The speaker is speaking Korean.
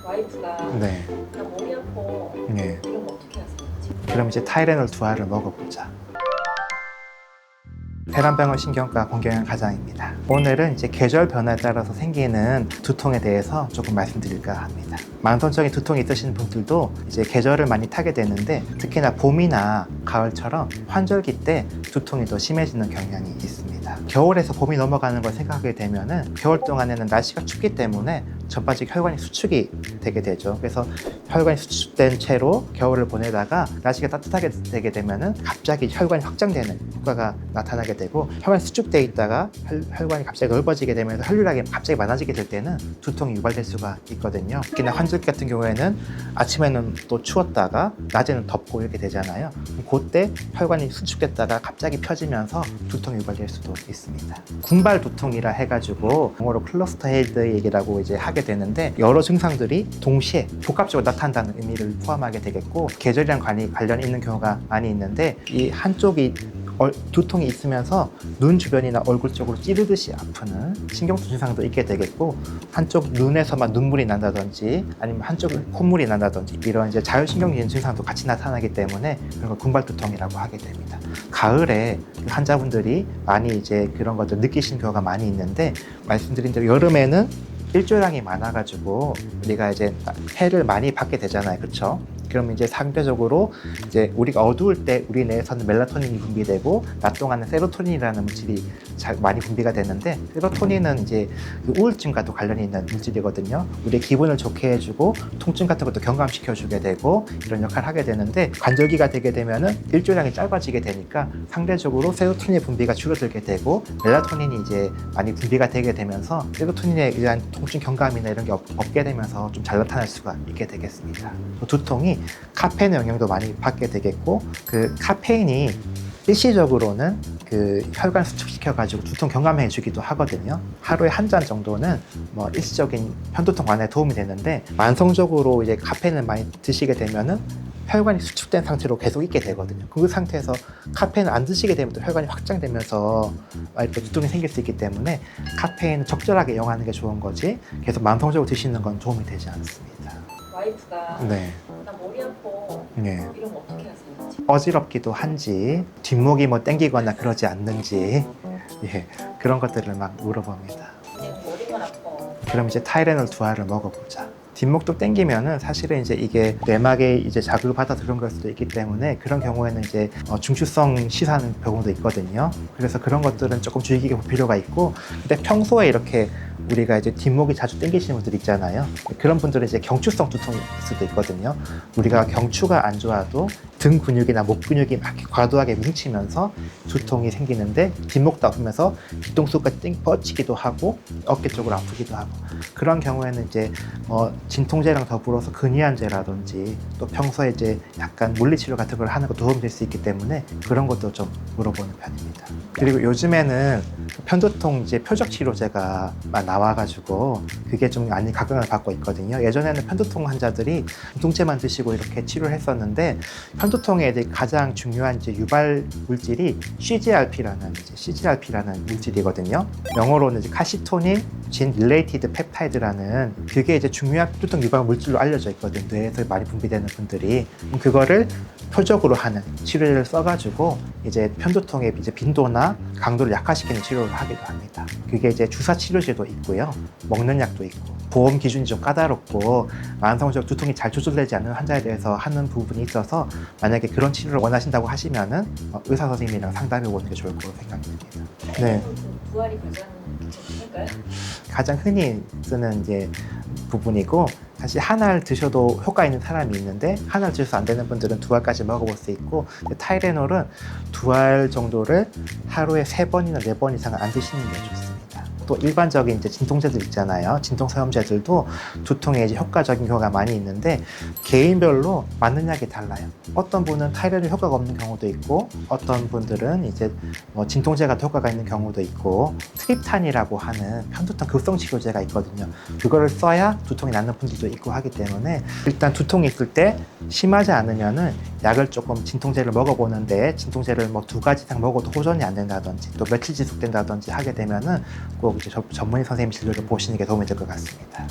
와이프가 네. 나 머리 아파 네. 이런 거 어떻게 하세요? 그럼 이제 타이레놀 두 알을 먹어보자. 대란병원 신경과 권경영 과장입니다. 오늘은 이제 계절 변화에 따라서 생기는 두통에 대해서 조금 말씀드릴까 합니다. 만성적인 두통이 있으신 분들도 이제 계절을 많이 타게 되는데 특히나 봄이나 가을처럼 환절기 때 두통이 더 심해지는 경향이 있습니다. 겨울에서 봄이 넘어가는 걸 생각하게 되면은 겨울 동안에는 날씨가 춥기 때문에 전반적인 혈관이 수축이 되게 되죠. 그래서 혈관이 수축된 채로 겨울을 보내다가 날씨가 따뜻하게 되게 되면은 갑자기 혈관이 확장되는 효과가 나타나게 되고, 혈관이 수축돼 있다가 혈관이 갑자기 넓어지게 되면서 혈류량이 갑자기 많아지게 될 때는 두통이 유발될 수가 있거든요. 특히나 환절기 같은 경우에는 아침에는 또 추웠다가 낮에는 덥고 이렇게 되잖아요. 그때 혈관이 수축됐다가 갑자기 펴지면서 두통이 유발될 수도 있습니다. 군발 두통이라 해가지고 영어로 클러스터 헤드 얘기라고 이제 하게 되는데, 여러 증상들이 동시에 복합적으로 나타난다는 의미를 포함하게 되겠고, 계절이랑 관련이 있는 경우가 많이 있는데, 이 한쪽이 두통이 있으면서 눈 주변이나 얼굴 쪽으로 찌르듯이 아프는 신경통 증상도 있게 되겠고, 한쪽 눈에서만 눈물이 난다든지 아니면 한쪽 콧물이 난다든지 이런 이제 자율신경계통 증상도 같이 나타나기 때문에 그런 걸 군발 두통이라고 하게 됩니다. 가을에 환자분들이 많이 이제 그런 것들 느끼시는 경우가 많이 있는데, 말씀드린 대로 여름에는 일조량이 많아가지고 우리가 이제 해를 많이 받게 되잖아요, 그렇죠? 그러면 이제 상대적으로 이제 우리가 어두울 때 우리 뇌에서는 멜라토닌이 분비되고 낮 동안은 세로토닌이라는 물질이 많이 분비가 되는데, 세로토닌은 이제 우울증과도 관련이 있는 물질이거든요. 우리의 기분을 좋게 해주고 통증 같은 것도 경감시켜주게 되고 이런 역할을 하게 되는데, 관절기가 되게 되면은 일조량이 짧아지게 되니까 상대적으로 세로토닌의 분비가 줄어들게 되고 멜라토닌이 이제 많이 분비가 되게 되면서 세로토닌에 의한 통증 경감이나 이런 게 없게 되면서 좀 잘 나타날 수가 있게 되겠습니다. 두통이 카페인의 영향도 많이 받게 되겠고, 그 카페인이 일시적으로는 그 혈관 수축시켜가지고 두통 경감해 주기도 하거든요. 하루에 한 잔 정도는 뭐 일시적인 편두통 완화에 도움이 되는데, 만성적으로 이제 카페인을 많이 드시게 되면은 혈관이 수축된 상태로 계속 있게 되거든요. 그 상태에서 카페인을 안 드시게 되면 또 혈관이 확장되면서 또 두통이 생길 수 있기 때문에 카페인은 적절하게 이용하는 게 좋은 거지, 계속 만성적으로 드시는 건 도움이 되지 않습니다. 와이프가 네. 나 머리 아파 네. 이런 거 어떻게 하세요? 어지럽기도 한지, 뒷목이 뭐 땡기거나 그러지 않는지, 예, 그런 것들을 막 물어봅니다. 그냥 머리만 아파. 그럼 이제 타이레놀 두 알을 먹어보자. 뒷목도 땡기면은 사실은 이제 이게 뇌막에 이제 자극을 받아 들은 걸 수도 있기 때문에, 그런 경우에는 이제 중추성 시사하는 경우도 있거든요. 그래서 그런 것들은 조금 주의 깊게 볼 필요가 있고, 근데 평소에 이렇게 우리가 이제 뒷목이 자주 땡기시는 분들 있잖아요. 그런 분들은 이제 경추성 두통이 있을 수도 있거든요. 우리가 경추가 안 좋아도 등 근육이나 목 근육이 막 과도하게 뭉치면서 두통이 생기는데, 뒷목도 아프면서 뒤통수가 뻗치기도 하고 어깨 쪽으로 아프기도 하고, 그런 경우에는 이제 진통제랑 더불어서 근이완제라든지 또 평소에 이제 약간 물리치료 같은 걸 하는 거 도움이 될 수 있기 때문에 그런 것도 좀 물어보는 편입니다. 그리고 요즘에는 편두통 이제 표적 치료제가 나와가지고 그게 좀 많이 각광을 받고 있거든요. 예전에는 편두통 환자들이 진통제만 드시고 이렇게 치료를 했었는데, 편두통에 가장 중요한 이제 유발 물질이 CGRP라는 물질이거든요. 영어로는 이제 카시토닌 진 릴레이티드 펩타이드라는, 그게 이제 중요한 두통 유발 물질로 알려져 있거든요. 뇌에서 많이 분비되는 분들이. 그거를 표적으로 하는 치료제를 써가지고 이제 편두통의 이제 빈도나 강도를 약화시키는 치료를 하기도 합니다. 그게 이제 주사 치료제도 있고요, 먹는 약도 있고, 보험 기준이 좀 까다롭고 만성적 두통이 잘 조절되지 않는 환자에 대해서 하는 부분이 있어서, 만약에 그런 치료를 원하신다고 하시면은 의사 선생님이랑 상담해 보는 게 좋을 거라고 생각됩니다. 네. 두 알이 가장 괜찮을까요? 가장 흔히 쓰는 이제 부분이고, 사실 한 알 드셔도 효과 있는 사람이 있는데 한 알 드셔서 안 되는 분들은 두 알까지 먹어볼 수 있고, 타이레놀은 두 알 정도를 하루에 3번이나 4번 이상은 안 드시는 게 좋습니다. 또 일반적인 이제 진통제들 있잖아요. 진통소염제들도 두통에 이제 효과적인 경우가 많이 있는데, 개인별로 맞는 약이 달라요. 어떤 분은 타이레놀 효과가 없는 경우도 있고, 어떤 분들은 이제 진통제가 효과가 있는 경우도 있고, 트립탄이라고 하는 편두통 급성 치료제가 있거든요. 그거를 써야 두통이 낫는 분들도 있고 하기 때문에, 일단 두통이 있을 때 심하지 않으면은 약을 조금 진통제를 먹어보는데, 진통제를 뭐 2가지 이상 먹어도 호전이 안 된다든지 또 며칠 지속된다든지 하게 되면은 꼭 이제 전문의 선생님 진료를 보시는 게 도움이 될 것 같습니다.